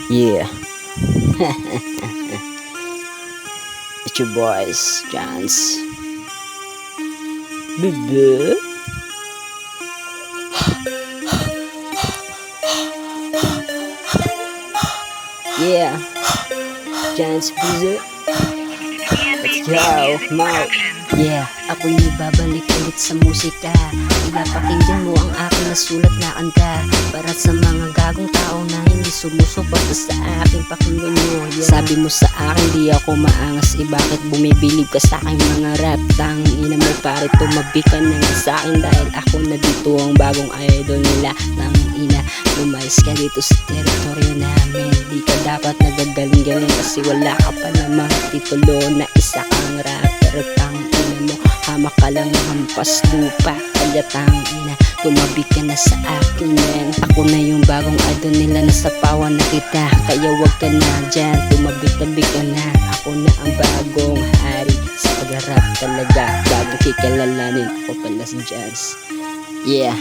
Yeah. It's your boys, Chance. Baby. Yeah. Chance Bizo. Let's go, Mau. Yeah, ako'y babalik ulit sa musika. Pinapakinggan mo ang aking nasulat na kanta para sa mga gagong tao na hindi sumusuporta sa aking pakinggan mo. Yeah. Sabi mo sa akin di ako maangas, bakit bumibilib ka sa aking mga rap? Tangina mo pare, tumabi ka na nga sa akin dahil ako na dito ang bagong idol nila. Tangina, lumayas ka dito sa teritoryo namin. Di ka dapat nagagaling-galing kasi wala ka pa namang titulo na isa kang rapper. Tangina mo, hamak ka lang ng hampas lupa. Kaya tangina, tumabi ka na sa akin yan. Ako na yung bagong idol nila, nasa pawan na kita. Kaya wag ka na dyan, tumabi-tabi ka na. Ako na ang bagong hari sa pag-rap talaga. Bago kikilalanin, ako pala si Jazz. Yeah.